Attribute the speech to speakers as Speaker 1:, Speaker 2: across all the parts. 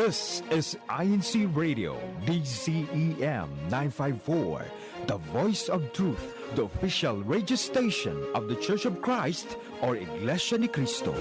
Speaker 1: This is INCRadio, DCEM 954, the voice of truth, the official radio station of the Church of Christ or Iglesia ni Cristo.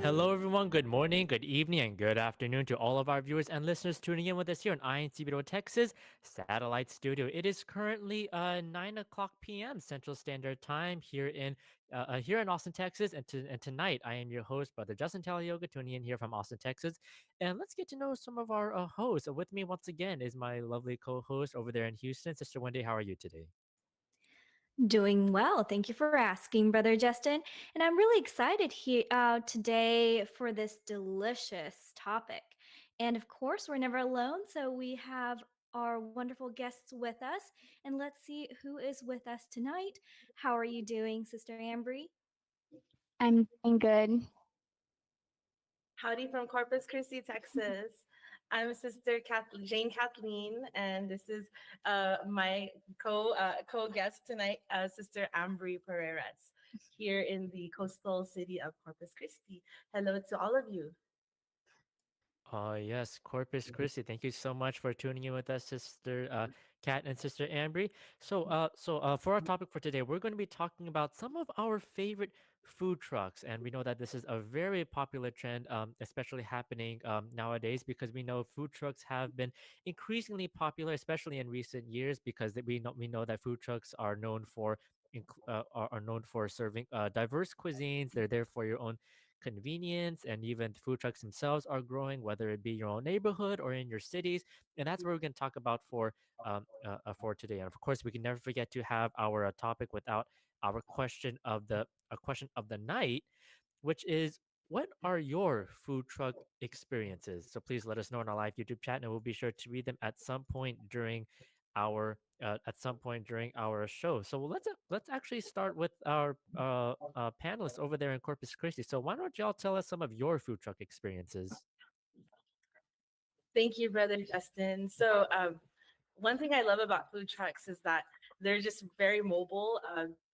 Speaker 2: Hello, everyone. Good morning, good evening, and good afternoon to all of our viewers and listeners tuning in with us here in INCRadio, Texas Satellite Studio. It is currently 9 o'clock p.m. Central Standard Time here in Austin, Texas. And tonight, I am your host, Brother Justin Talioga, tuning in here from Austin, Texas. And let's get to know some of our hosts. With me once again is my lovely co-host over there in Houston, Sister Wendy. How are you today?
Speaker 3: Doing well. Thank you for asking, Brother Justin. And I'm really excited here today for this delicious topic. And of course, we're never alone. So we have our wonderful guests with us. And let's see who is with us tonight. How are you doing, Sister Ambry?
Speaker 4: I'm doing good.
Speaker 5: Howdy from Corpus Christi, Texas. I'm Sister Jane Kathleen, and this is my co-guest tonight, Sister Ambry Pereras, here in the coastal city of Corpus Christi. Hello to all of you.
Speaker 2: Yes, Corpus Christi. Thank you so much for tuning in with us, Sister Kat and Sister Ambry. So for our topic for today, we're going to be talking about some of our favorite food trucks, and we know that this is a very popular trend, especially happening nowadays, because we know food trucks have been increasingly popular, especially in recent years, because we know that food trucks are known for are known for serving diverse cuisines. They're there for your own convenience, and even food trucks themselves are growing, whether it be your own neighborhood or in your cities. And that's what we're going to talk about for today. And of course, we can never forget to have our topic without our question of the night, which is, what are your food truck experiences? So please let us know in our live YouTube chat, and we'll be sure to read them at some point during our show. So let's actually start with our panelists over there in Corpus Christi. So why don't y'all tell us some of your food truck experiences?
Speaker 5: Thank you, Brother Justin. So one thing I love about food trucks is that they're just very mobile.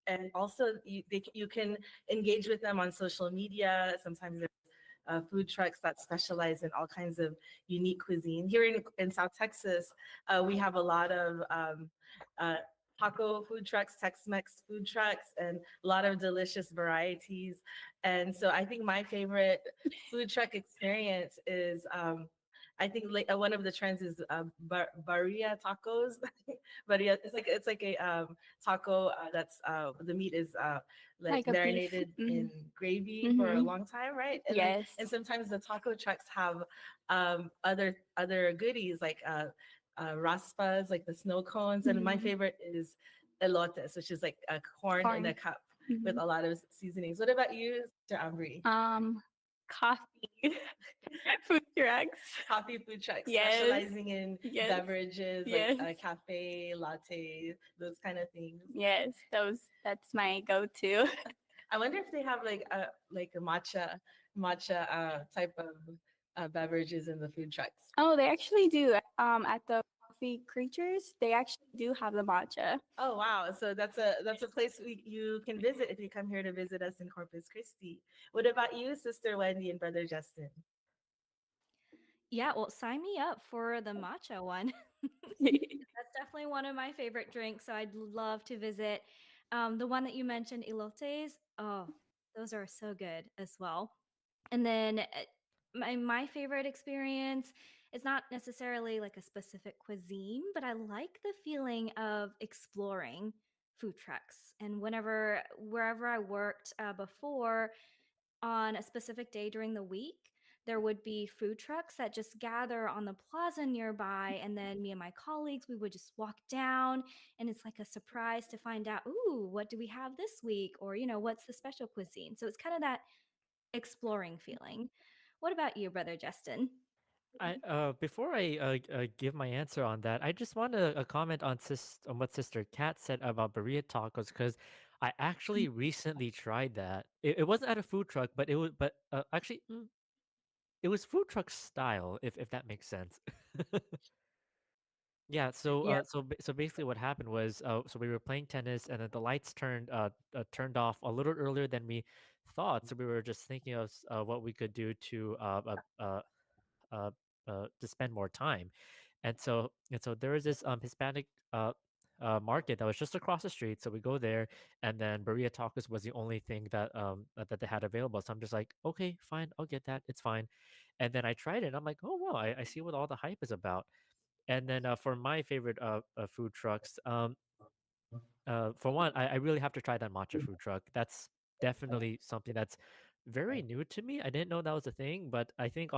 Speaker 5: And also, you can engage with them on social media. Sometimes there's food trucks that specialize in all kinds of unique cuisine. Here in South Texas, we have a lot of taco food trucks, Tex-Mex food trucks, and a lot of delicious varieties. And so I think my favorite food truck experience is I think one of the trends is barilla tacos. Barilla, it's like a taco that's the meat is like marinated in gravy for a long time, right? And
Speaker 4: yes.
Speaker 5: And sometimes the taco trucks have other goodies like raspas, like the snow cones. And my favorite is elotes, which is like a corn in a cup with a lot of seasonings. What about you, Mr. Ambry?
Speaker 4: Coffee food trucks.
Speaker 5: Coffee food trucks,
Speaker 4: yes.
Speaker 5: Specializing in beverages
Speaker 4: yes.
Speaker 5: like cafe, latte, those kind of things.
Speaker 4: Yes, that's my go-to.
Speaker 5: I wonder if they have like a matcha type of beverages in the food trucks.
Speaker 4: Oh, they actually do. At the Coffee Creatures, they actually do have the matcha.
Speaker 5: Oh wow! So that's a place you can visit if you come here to visit us in Corpus Christi. What about you, Sister Wendy and Brother Justin?
Speaker 3: Yeah, well, sign me up for the matcha one. That's definitely one of my favorite drinks, so I'd love to visit. The one that you mentioned, elotes, oh, those are so good as well. And then my favorite experience is not necessarily like a specific cuisine, but I like the feeling of exploring food trucks. And wherever I worked before, on a specific day during the week, there would be food trucks that just gather on the plaza nearby. And then me and my colleagues, we would just walk down, and it's like a surprise to find out, ooh, what do we have this week? Or, what's the special cuisine? So it's kind of that exploring feeling. What about you, Brother Justin?
Speaker 2: Before I give my answer on that, I just want to comment on what Sister Kat said about burrito tacos, because I actually recently tried that. It wasn't at a food truck, but it was. But actually, it was food truck style, if that makes sense. Yeah. So
Speaker 5: Yeah.
Speaker 2: so basically, what happened was, so we were playing tennis, and then the lights turned off a little earlier than we thought. So we were just thinking of what we could do uh, to spend more time. And so there was this Hispanic market that was just across the street. So we go there, and then burrito tacos was the only thing that they had available. So I'm just like, okay, fine, I'll get that. It's fine. And then I tried it. And I'm like, oh wow, I see what all the hype is about. And then for my favorite food trucks, for one, I really have to try that matcha food truck. That's definitely something that's very new to me. I didn't know that was a thing, but I think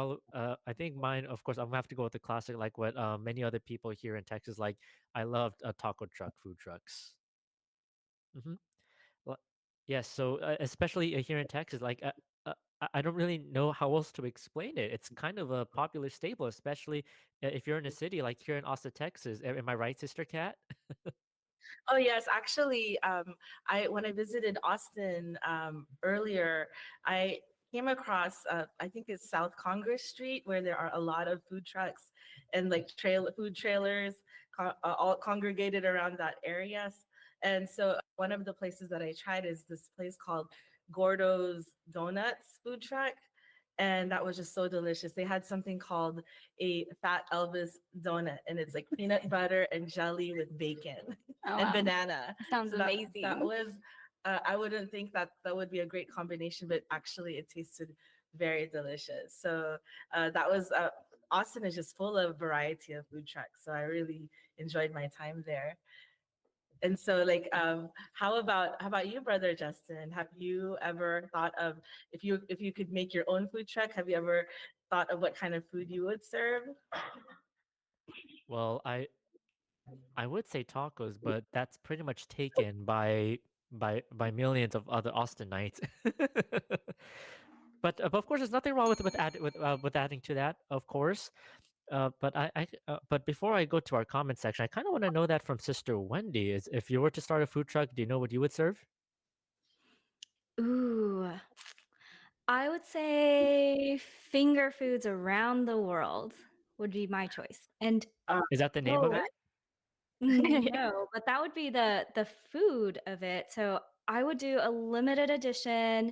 Speaker 2: mine, of course, I'm gonna have to go with the classic, like what many other people here in Texas like. I loved taco truck food trucks. Hmm. Well, yes, so especially here in Texas, like I don't really know how else to explain it. It's kind of a popular staple, especially if you're in a city like here in Austin, Texas. Am I right, Sister Cat?
Speaker 5: Oh yes, actually, I when I visited Austin earlier, I came across I think it's South Congress Street where there are a lot of food trucks and like food trailers all congregated around that area. And so one of the places that I tried is this place called Gordo's Donuts food truck. And that was just so delicious. They had something called a Fat Elvis donut, and it's like peanut butter and jelly with bacon
Speaker 4: Oh,
Speaker 5: and
Speaker 4: wow.
Speaker 5: banana.
Speaker 4: Sounds
Speaker 5: So
Speaker 4: amazing.
Speaker 5: that was I wouldn't think that that would be a great combination, but actually it tasted very delicious. So that was Austin is just full of variety of food trucks. So I really enjoyed my time there. And so like how about you, brother Justin? Have you ever thought of if you could make your own food truck, have you ever thought of what kind of food you would serve?
Speaker 2: Well, I would say tacos, but that's pretty much taken by millions of other Austinites. But of course, there's nothing wrong with adding to that, of course. But before I go to our comment section, I kind of want to know that from Sister Wendy. Is if you were to start a food truck, do you know what you would serve?
Speaker 3: Ooh, I would say finger foods around the world would be my choice. And
Speaker 5: Uh,
Speaker 2: Is that the name of
Speaker 3: oh,
Speaker 2: it?
Speaker 3: no, but that would be the food of it. So I would do a limited edition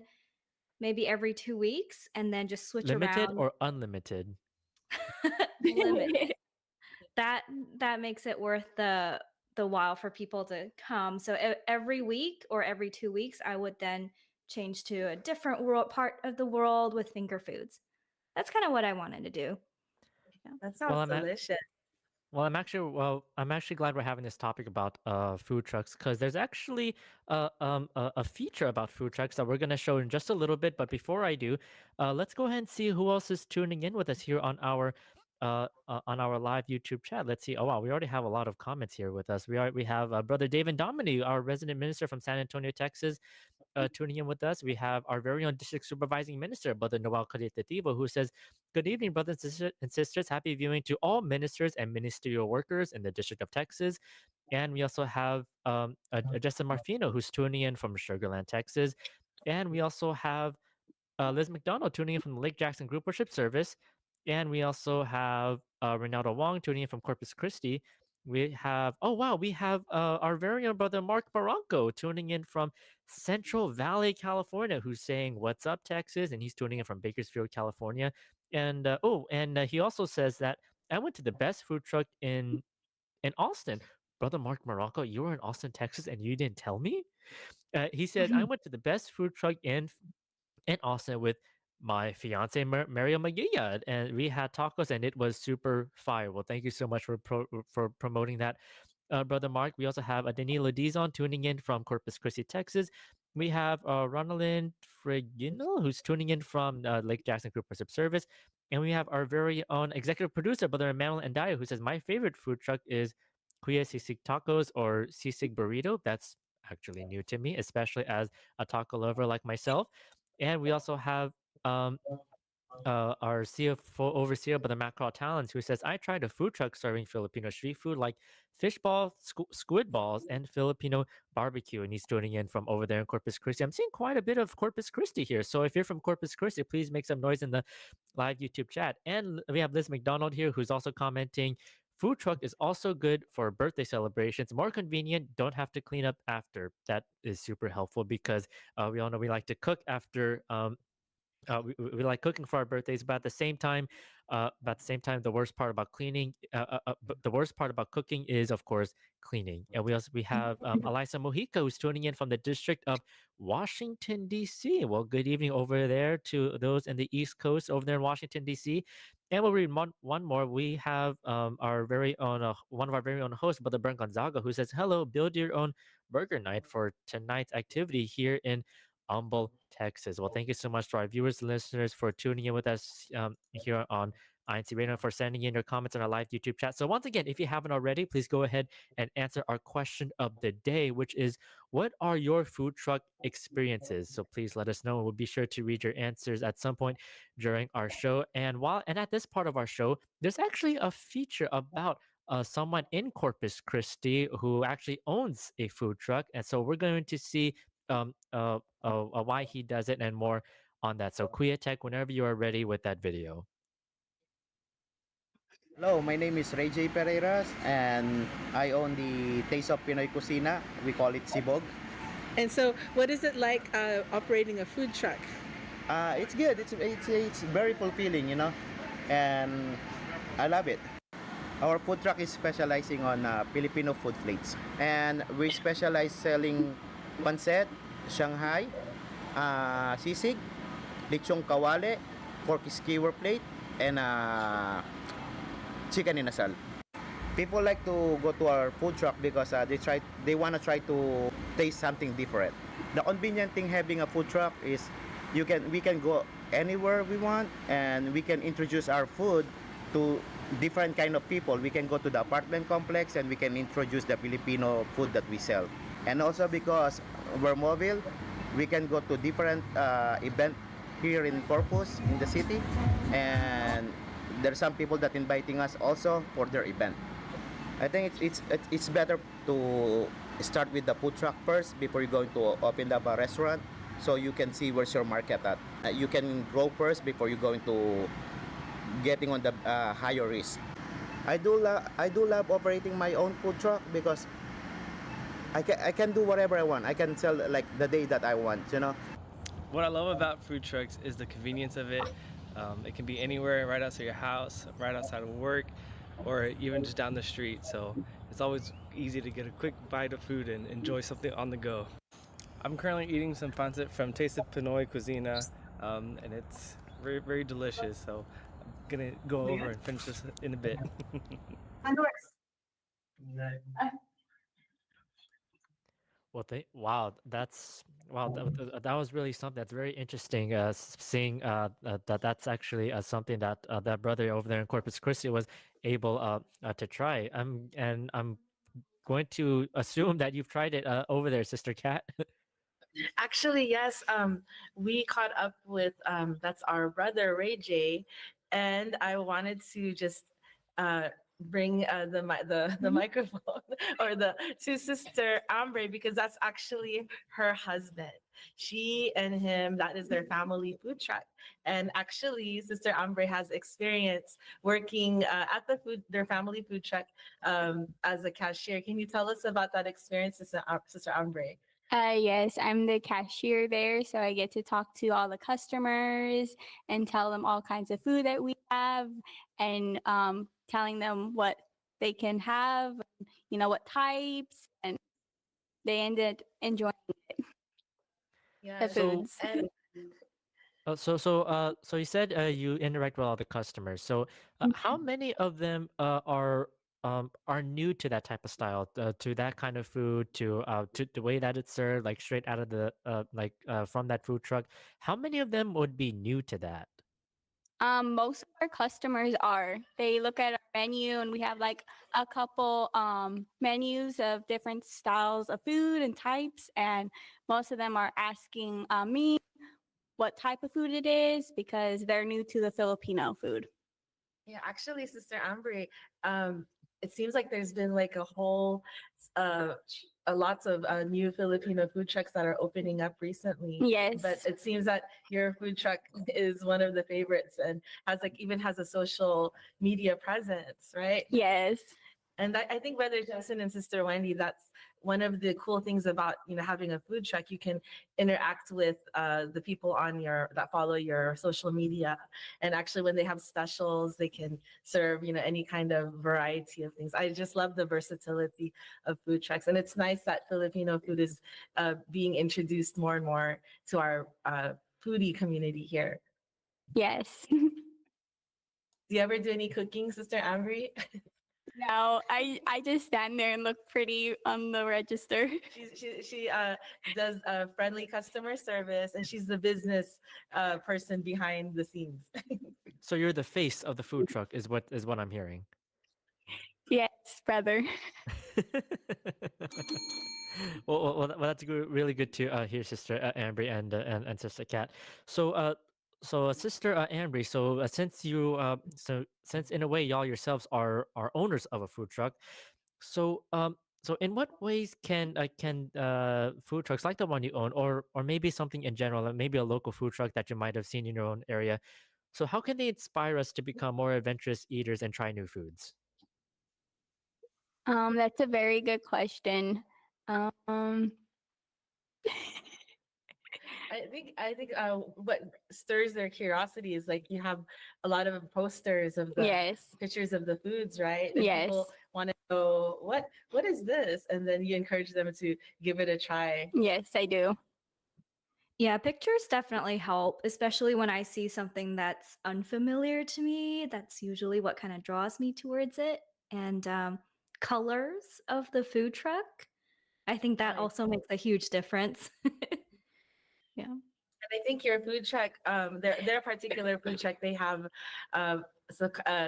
Speaker 3: maybe every 2 weeks and then just switch
Speaker 2: Limited
Speaker 3: around.
Speaker 2: or unlimited?
Speaker 3: Limit that that makes it worth the while for people to come. So every week or every 2 weeks, I would then change to a different world part of the world with finger foods. That's kind of what I wanted to do. Yeah.
Speaker 5: that
Speaker 2: Well,
Speaker 5: sounds delicious.
Speaker 2: I'm actually glad we're having this topic about food trucks because there's actually a feature about food trucks that we're going to show in just a little bit. But before I do, let's go ahead and see who else is tuning in with us here on our live YouTube chat. Let's see. Oh wow, we already have a lot of comments here with us. We have Brother David Dominy, our resident minister from San Antonio, Texas, tuning in with us. We have our very own district supervising minister, Brother Noel Cadetativo, who says, "Good evening, brothers and sisters. Happy viewing to all ministers and ministerial workers in the District of Texas." And we also have Justin Marfino, who's tuning in from Sugar Land, Texas. And we also have Liz McDonald tuning in from the Lake Jackson Group Worship Service. And we also have Ronaldo Wong tuning in from Corpus Christi. We have, oh wow, we have our very own brother Mark Barranco tuning in from Central Valley, California, who's saying, "What's up, Texas?" And he's tuning in from Bakersfield, California. And he also says that I went to the best food truck in Austin. Brother Mark Barranco, you were in Austin, Texas, and you didn't tell me? He says, I went to the best food truck in Austin with my fiance Mario Magia, and we had tacos, and it was super fire. Well, thank you so much for promoting that, brother Mark. We also have Danilo Dizon tuning in from Corpus Christi, Texas. We have Ronaldin Frigino, who's tuning in from Lake Jackson Group Worship Service. And we have our very own executive producer, Brother Emmanuel Andaya, who says, my favorite food truck is Kuya Sisig Tacos or Sisig Burrito. That's actually new to me, especially as a taco lover like myself. And we also have um, our CFO overseer by the macro talents, who says, I tried a food truck serving Filipino street food like fish balls, squid balls, and Filipino barbecue. And he's tuning in from over there in Corpus Christi. I'm seeing quite a bit of Corpus Christi here. So if you're from Corpus Christi, please make some noise in the live YouTube chat. And we have Liz McDonald here, who's also commenting. Food truck is also good for birthday celebrations. More convenient. Don't have to clean up after. That is super helpful because we all know we like to cook after we like cooking for our birthdays, but at the same time, the worst part about but the worst part about cooking is, of course, cleaning. And we have Eliza Mojica, who's tuning in from the District of Washington D.C. Well, good evening over there to those in the East Coast over there in Washington D.C. And we'll read one more. We have our very own one of our very own hosts, Brother Bern Gonzaga, who says, "Hello, build your own burger night for tonight's activity here in Humble, Texas." Well, thank you so much to our viewers and listeners for tuning in with us here on INC Radio, for sending in your comments on our live YouTube chat. So once again, if you haven't already, please go ahead and answer our question of the day, which is, what are your food truck experiences? So please let us know, and we'll be sure to read your answers at some point during our show. And at this part of our show, there's actually a feature about someone in Corpus Christi who actually owns a food truck, and so we're going to see why he does it and more on that. So Kuya Tech, whenever you are ready with that video.
Speaker 6: Hello, my name is Ray J. Pereiras and I own the Taste of Pinoy Cuisina. We call it Sibog.
Speaker 7: And so, what is it like operating a food truck?
Speaker 6: It's good. It's very fulfilling, and I love it. Our food truck is specializing on Filipino food plates, and we specialize selling pancet, Shanghai, sisig, lechong kawale, pork skewer plate, and chicken inasal. People like to go to our food truck because they want to try to taste something different. The convenient thing having a food truck is we can go anywhere we want, and we can introduce our food to different kind of people. We can go to the apartment complex and we can introduce the Filipino food that we sell. And also because we're mobile, we can go to different event here in Corpus in the city, and there's some people that inviting us also for their event. I think it's better to start with the food truck first before you're going to open up a restaurant, so you can see where's your market at. You can grow first before you're going to getting on the higher risk. I do love operating my own food truck because I can do whatever I want. I can sell like the day that I want.
Speaker 8: What I love about food trucks is the convenience of it. It can be anywhere, right outside your house, right outside of work, or even just down the street. So it's always easy to get a quick bite of food and enjoy something on the go. I'm currently eating some pancit from Taste of Pinoy Cuisina, and it's very, very delicious. So I'm gonna go over and finish this in a bit.
Speaker 2: That was really something that's very interesting. Seeing that's actually something that that brother over there in Corpus Christi was able to try. I'm going to assume that you've tried it over there, Sister Kat.
Speaker 5: Actually, yes. We caught up with that's our brother Ray J, and I wanted to just uh, bring the microphone or the to Sister Ambre, because that's actually her husband. She and him, that is their family food truck. And actually, Sister Ambre has experience working at their family food truck as a cashier. Can you tell us about that experience, Sister Ambre?
Speaker 4: Yes, I'm the cashier there, so I get to talk to all the customers and tell them all kinds of food that we have, and telling them what they can have, what types, and they ended enjoying the
Speaker 5: Yeah.
Speaker 4: foods.
Speaker 5: And
Speaker 2: So you said you interact with all the customers. So how many of them are new to that type of style, to that kind of food, to the way that it's served, like straight out of the from that food truck? How many of them would be new to that?
Speaker 4: Most of our customers are. They look at our menu, and we have like a couple menus of different styles of food and types, and most of them are asking me what type of food it is because they're new to the Filipino food.
Speaker 5: Yeah, actually, Sister Ambry, it seems like there's been like a whole, uh, lots of new Filipino food trucks that are opening up recently.
Speaker 4: Yes.
Speaker 5: But it seems that your food truck is one of the favorites and has like even has a social media presence, right?
Speaker 4: Yes.
Speaker 5: And I think Brother Justin and Sister Wendy, that's one of the cool things about having a food truck. You can interact with the people on your that follow your social media, and actually when they have specials, they can serve any kind of variety of things. I just love the versatility of food trucks, and it's nice that Filipino food is being introduced more and more to our foodie community here.
Speaker 4: Yes.
Speaker 5: Do you ever do any cooking, Sister Ambry?
Speaker 4: No, I just stand there and look pretty on the register.
Speaker 5: She does friendly customer service, and she's the business person behind the scenes.
Speaker 2: So you're the face of the food truck, is what I'm hearing.
Speaker 4: Yes, brother.
Speaker 2: Well, that's good, really good to hear, Sister Ambry and Sister Kat. So, Sister Ambry, so since in a way y'all yourselves are owners of a food truck, so in what ways can food trucks like the one you own, or maybe something in general, like maybe a local food truck that you might have seen in your own area, so how can they inspire us to become more adventurous eaters and try new foods?
Speaker 4: That's a very good question. Um,
Speaker 5: I think what stirs their curiosity is like you have a lot of posters of the
Speaker 4: yes.
Speaker 5: pictures of the foods, right? And
Speaker 4: Yes.
Speaker 5: people want to know what is this, and then you encourage them to give it a try.
Speaker 4: Yes, I do.
Speaker 3: Yeah, pictures definitely help, especially when I see something that's unfamiliar to me. That's usually what kind of draws me towards it. And colors of the food truck, I think that
Speaker 5: Right.
Speaker 3: also makes a huge difference. Yeah.
Speaker 5: And I think your food truck, their particular food truck, they have a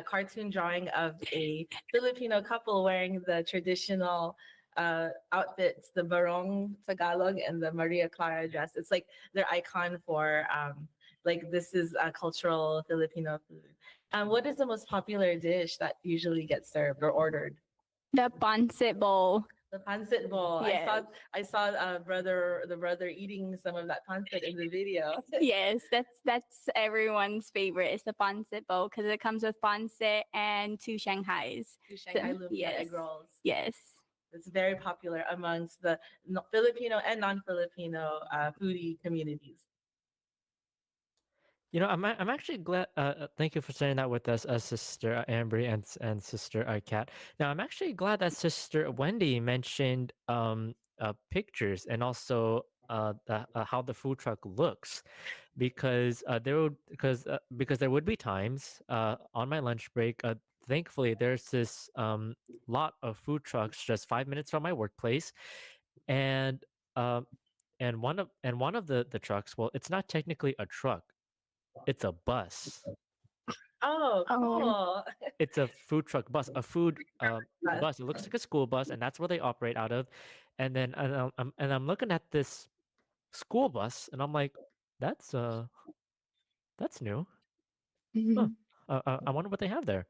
Speaker 5: cartoon drawing of a Filipino couple wearing the traditional outfits, the Barong Tagalog and the Maria Clara dress. It's like their icon for like this is a cultural Filipino food. What is the most popular dish that usually gets served or ordered?
Speaker 4: The pancit bowl.
Speaker 5: The pancit bowl.
Speaker 4: Yes.
Speaker 5: I saw the brother eating some of that pancit in the video.
Speaker 4: Yes, that's everyone's favorite. It's the pancit bowl because it comes with pancit and two Shanghais.
Speaker 5: Two Shanghai lumpia
Speaker 4: Yes.
Speaker 5: egg rolls.
Speaker 4: Yes.
Speaker 5: It's very popular amongst the Filipino and non-Filipino foodie communities.
Speaker 2: I'm actually glad. Thank you for sharing that with us, Sister Ambry and Sister Kat. Now, I'm actually glad that Sister Wendy mentioned pictures and also how the food truck looks, because there would be times on my lunch break. Thankfully, there's this lot of food trucks just 5 minutes from my workplace, and one of the trucks. Well, it's not technically a truck. It's a bus.
Speaker 5: Oh, cool.
Speaker 2: It's a food truck bus, a food bus. It looks like a school bus, and that's where they operate out of. And then I'm looking at this school bus, and I'm like, that's new. Huh. I wonder what they have there.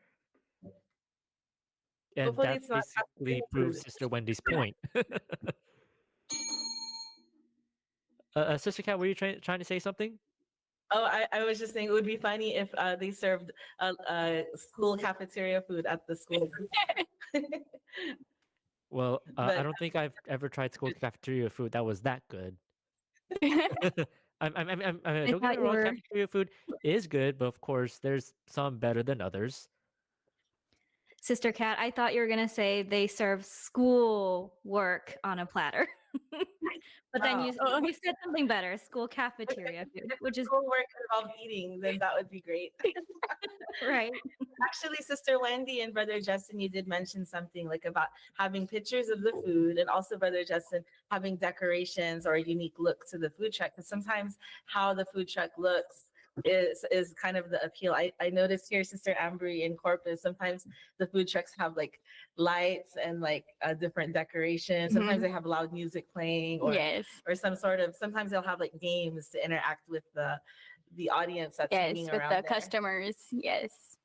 Speaker 2: And
Speaker 5: Hopefully
Speaker 2: that
Speaker 5: it's not
Speaker 2: basically
Speaker 5: fast
Speaker 2: proves
Speaker 5: food.
Speaker 2: Sister Wendy's point. Sister Kat, were you trying to say something?
Speaker 5: Oh, I was just saying it would be funny if they served school cafeteria food at the school.
Speaker 2: Well, I
Speaker 5: But
Speaker 2: don't think I've ever tried school cafeteria food that was that good.
Speaker 3: I
Speaker 2: Don't get
Speaker 3: thought
Speaker 2: me
Speaker 3: you
Speaker 2: wrong,
Speaker 3: were
Speaker 2: cafeteria food is good, but of course, there's some better than others.
Speaker 3: Sister Cat. I thought you were gonna say they serve school work on a platter. But then you said something better, school cafeteria food, which is
Speaker 5: schoolwork involved eating, then that would be great.
Speaker 3: right.
Speaker 5: Actually, Sister Wendy and Brother Justin, you did mention something like about having pictures of the food, and also Brother Justin having decorations or a unique look to the food truck. Because sometimes how the food truck looks is kind of the appeal. I noticed here, Sister Ambry in Corpus, sometimes the food trucks have like lights and like different decorations. Sometimes they have loud music playing,
Speaker 4: Yes.
Speaker 5: or some sort of. Sometimes they'll have like games to interact with the audience that's
Speaker 4: Yes,
Speaker 5: hanging
Speaker 4: with
Speaker 5: around
Speaker 4: the
Speaker 5: there.
Speaker 4: customers. Yes.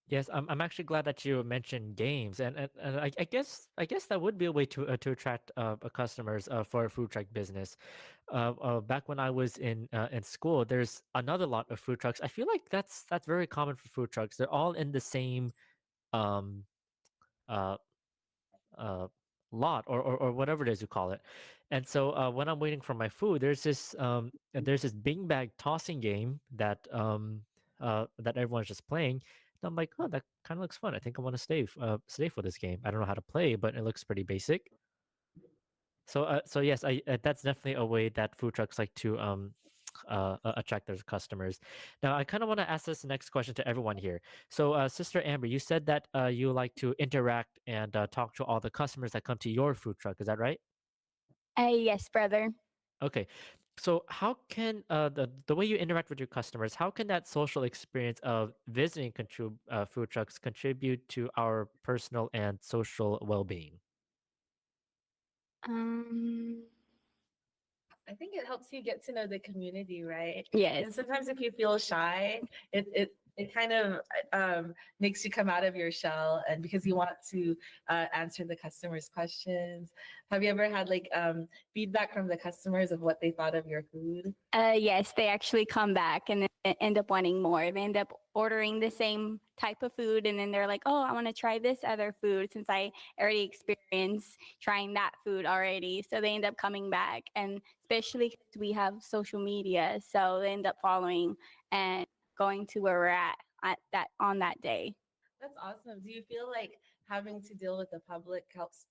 Speaker 2: Yes, I'm actually glad that you mentioned games, and I guess that would be a way to attract customers for a food truck business. Back when I was in school, there's another lot of food trucks. I feel like that's very common for food trucks. They're all in the same um uh uh lot or whatever it is you call it. And so when I'm waiting for my food, there's this bing bag tossing game that everyone's just playing. And I'm like, oh, that kind of looks fun. I think I want to stay for this game. I don't know how to play, but it looks pretty basic. So yes, that's definitely a way that food trucks like to attract their customers. Now, I kind of want to ask this next question to everyone here. So, Sister Amber, you said that you like to interact and talk to all the customers that come to your food truck. Is that right?
Speaker 4: Yes, brother.
Speaker 2: Okay. So, how can the way you interact with your customers, how can that social experience of visiting food trucks contribute to our personal and social well-being?
Speaker 4: Um,
Speaker 5: I think it helps you get to know the community, right?
Speaker 4: yes.
Speaker 5: And sometimes if you feel shy, it kind of makes you come out of your shell, and because you want to answer the customers' questions. Have you ever had like feedback from the customers of what they thought of your food?
Speaker 4: Yes, they actually come back and then end up wanting more. They end up ordering the same type of food, and then they're like, "Oh, I want to try this other food since I already experienced trying that food already." So they end up coming back, and especially because we have social media, so they end up following and going to where we're at that on that day.
Speaker 5: That's awesome. Do you feel like having to deal with the public helps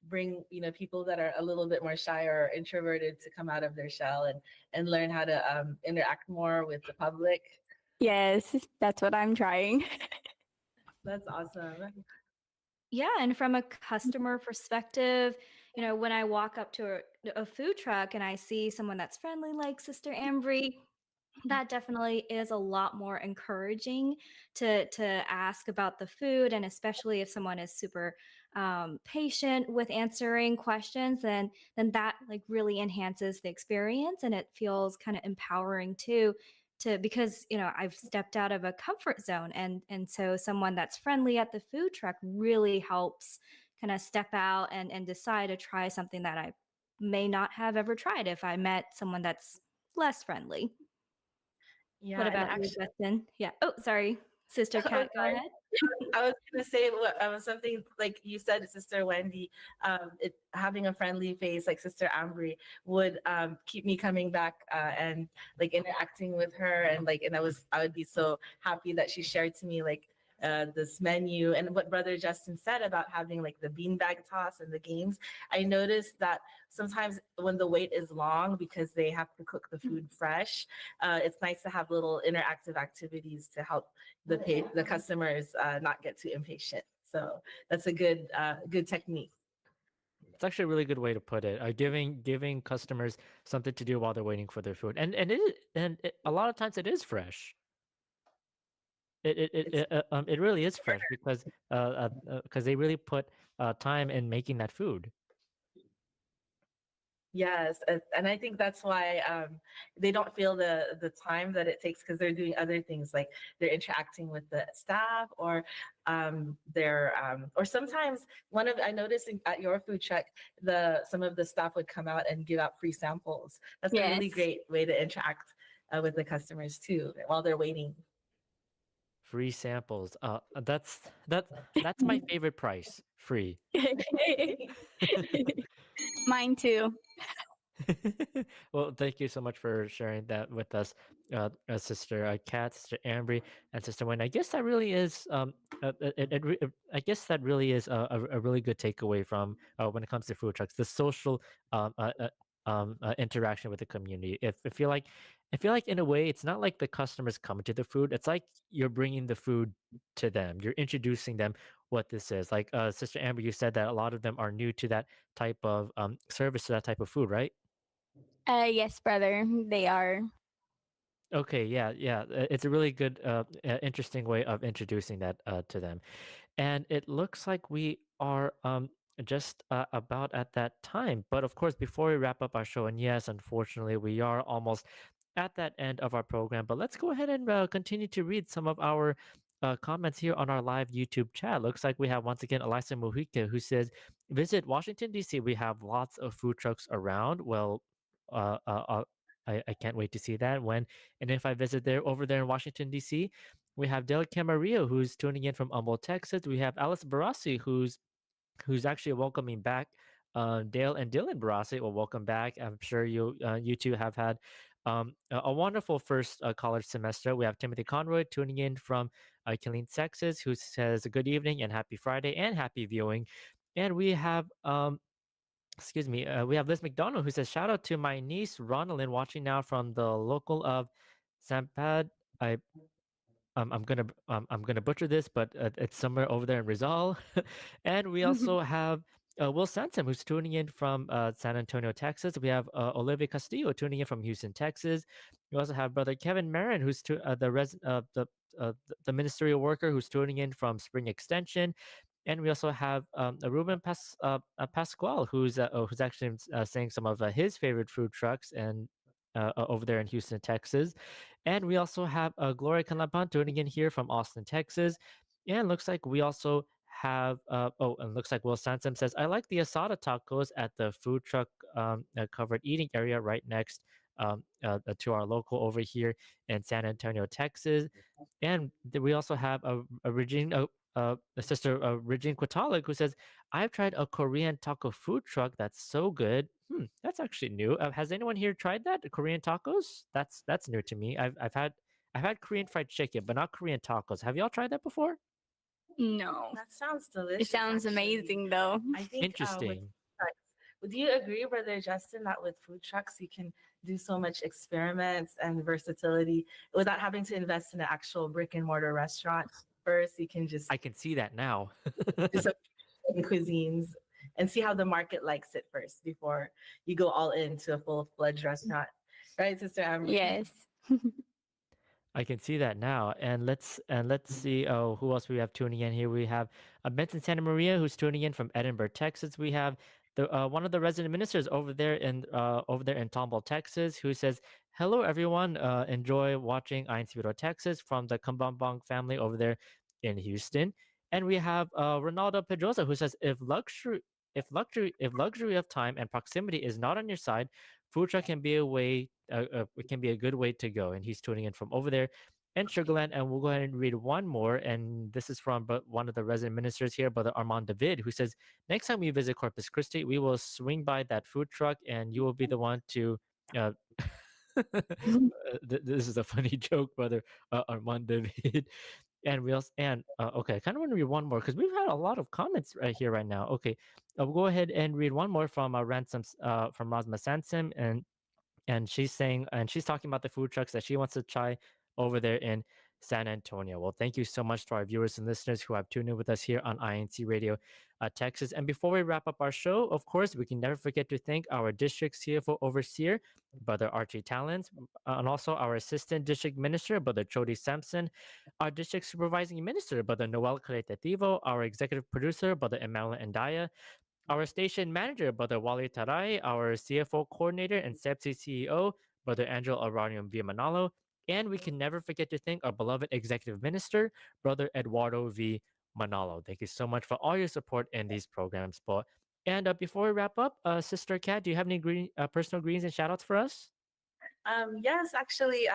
Speaker 5: bring, people that are a little bit more shy or introverted to come out of their shell and learn how to interact more with the public?
Speaker 4: Yes, that's what I'm trying.
Speaker 5: That's awesome.
Speaker 3: Yeah, and from a customer perspective, when I walk up to a food truck and I see someone that's friendly like Sister Ambry, that definitely is a lot more encouraging to ask about the food, and especially if someone is super patient with answering questions, then that like really enhances the experience, and it feels kind of empowering too, to because I've stepped out of a comfort zone, and so someone that's friendly at the food truck really helps kind of step out and decide to try something that I may not have ever tried if I met someone that's less friendly. What
Speaker 5: Yeah, and
Speaker 3: about you,
Speaker 5: actually,
Speaker 3: Justin? Yeah. Oh, sorry. Sister
Speaker 5: oh,
Speaker 3: Kat, go
Speaker 5: sorry.
Speaker 3: ahead.
Speaker 5: I was gonna say something like you said, Sister Wendy. Having a friendly face like Sister Ambry would keep me coming back and like interacting with her, and I would be so happy that she shared to me like this menu and what Brother Justin said about having like the beanbag toss and the games. I noticed that sometimes when the wait is long because they have to cook the food fresh, it's nice to have little interactive activities to help the customers not get too impatient. So that's a good technique.
Speaker 2: It's actually a really good way to put it. Giving customers something to do while they're waiting for their food, a lot of times it is fresh.
Speaker 5: It's
Speaker 2: It really is fresh because they really put time in making that food.
Speaker 5: Yes, and I think that's why they don't feel the time that it takes because they're doing other things like they're interacting with the staff or they're or sometimes I noticed at your food truck some of the staff would come out and give out free samples. That's a really
Speaker 4: Yes.
Speaker 5: great way to interact with the customers too while they're waiting.
Speaker 2: Free samples. That's my favorite price. Free.
Speaker 4: Mine too.
Speaker 2: Well, thank you so much for sharing that with us, Sister Kat, Sister Ambry, and Sister Wayne. I guess that really is, I guess that really is a really good takeaway from when it comes to food trucks, the social interaction with the community. If I feel like in a way, it's not like the customers coming to the food. It's like you're bringing the food to them. You're introducing them what this is. Like Sister Amber, you said that a lot of them are new to that type of service, to that type of food, right?
Speaker 4: Yes, brother, they are.
Speaker 2: Okay, yeah, yeah. It's a really good, interesting way of introducing that to them. And it looks like we are just about at that time. But of course, before we wrap up our show, and yes, unfortunately, we are almost at that end of our program. But let's go ahead and continue to read some of our comments here on our live YouTube chat. Looks like we have once again Elisa Mujica who says, "Visit Washington D.C. We have lots of food trucks around. Well, uh, uh, uh, I can't wait to see that when and if I visit there over there in Washington D.C. We have Del Camarillo who's tuning in from Humboldt, Texas. We have Alice Barassi who's actually welcoming back Dale and Dylan Barassi. Well, welcome back. I'm sure you two have had a wonderful first college semester. We have Timothy Conroy tuning in from Killeen, Texas, who says good evening and happy Friday and happy viewing. And we have excuse me, we have Liz McDonald who says shout out to my niece Ronalyn watching now from the local of Sampad. I I'm gonna butcher this, but it's somewhere over there in Rizal. And we also have Will Sansom who's tuning in from San Antonio, Texas. We have Olivia Castillo tuning in from Houston, Texas. We also have brother Kevin Marin who's the ministerial worker who's tuning in from Spring Extension. And we also have Ruben Pascual, who's actually saying some of his favorite food trucks and over there in Houston, Texas. And we also have Gloria Canlapan tuning in here from Austin, Texas. And looks like we also have and looks like Will Sansom says, I like the asada tacos at the food truck covered eating area right next to our local over here in San Antonio, Texas. And we also have a Regine, a sister Regine Quatalik, who says, "I've tried a Korean taco food truck that's so good." That's actually new. Has anyone here tried that? Korean tacos? That's new to me. I've had Korean fried chicken, but not Korean tacos. Have y'all tried that before?
Speaker 4: No.
Speaker 5: That sounds
Speaker 4: It
Speaker 5: delicious.
Speaker 4: sounds
Speaker 5: Actually,
Speaker 4: amazing though.
Speaker 5: I think with
Speaker 2: Interesting.
Speaker 5: trucks, would you agree, Brother Justin, that with food trucks you can do so much experiments and versatility without having to invest in an actual brick and mortar restaurant? First, you can just
Speaker 2: I can see that now.
Speaker 5: do some cuisines and see how the market likes it first before you go all into a full-fledged restaurant. Right, Sister Amber?
Speaker 4: Yes.
Speaker 2: I can see that now. And let's see. Oh, who else we have tuning in here? We have Benson Santa Maria, who's tuning in from Edinburgh, Texas. We have the one of the resident ministers over there in Tomball, Texas, who says, "Hello, everyone. Enjoy watching INCRadio, Texas, from the Kambambong family over there in Houston." And we have Ronaldo Pedrosa, who says, if luxury of time and proximity is not on your side, food truck can be a way it can be a good way to go. And he's tuning in from over there in Sugarland. And we'll go ahead and read one more. And this is from one of the resident ministers here, Brother Armand David, who says, next time we visit Corpus Christi, we will swing by that food truck and you will be the one to uh, this is a funny joke, Brother Armand David. And we also okay, I kind of want to read one more because we've had a lot of comments right here right now. Okay, we'll go ahead and read one more from from Rasma Sansom, and she's saying, and she's talking about the food trucks that she wants to try over there in San Antonio. Well, thank you so much to our viewers and listeners who have tuned in with us here on INC Radio Texas. And before we wrap up our show, of course, we can never forget to thank our district CFO overseer, Brother Archie Talents, and also our assistant district minister, Brother Chody Sampson, our district supervising minister, Brother Noel Caretativo, our executive producer, Brother Emmanuel Endaya, our station manager, Brother Wally Tarai, our CFO coordinator and CEBSI CEO, Brother Angelo Aranium V. Manalo, and we can never forget to thank our beloved executive minister, Brother Eduardo V. Manalo. Thank you so much for all your support in these programs, Paul. And before we wrap up, Sister Kat, do you have any personal greetings and shout outs for us?
Speaker 5: Yes, actually,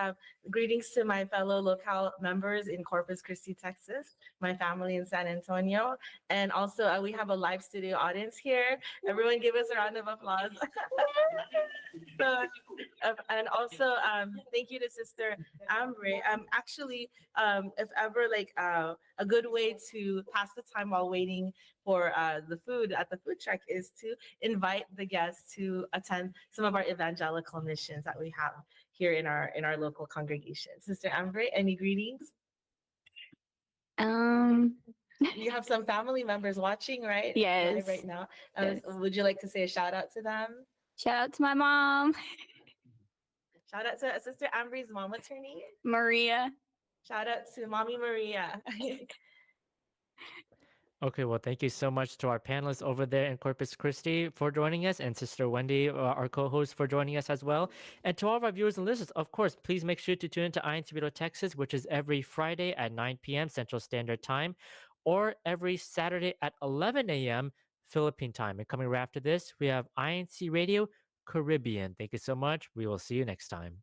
Speaker 5: greetings to my fellow local members in Corpus Christi, Texas, my family in San Antonio. And also, we have a live studio audience here. Everyone give us a round of applause. So, and also, thank you to Sister Ambre. Actually, if ever like a good way to pass the time while waiting for the food at the food truck is to invite the guests to attend some of our evangelical missions that we have here in our local congregation. Sister Ambre, any greetings?
Speaker 4: Um.
Speaker 5: You have some family members watching, right?
Speaker 4: Yes.
Speaker 5: Live right now.
Speaker 4: Yes.
Speaker 5: Would you like to say a shout out to them?
Speaker 4: Shout out to my mom.
Speaker 5: Shout out to Sister Ambry's mom. What's her name?
Speaker 4: Maria.
Speaker 5: Shout out to Mommy Maria.
Speaker 2: Okay, well, thank you so much to our panelists over there in Corpus Christi for joining us, and Sister Wendy, our co-host, for joining us as well. And to all of our viewers and listeners, of course, please make sure to tune into INCRadio Texas, which is every Friday at 9 p.m. Central Standard Time, or every Saturday at 11 a.m. Philippine time. And coming right after this, we have INC Radio Caribbean. Thank you so much. We will see you next time.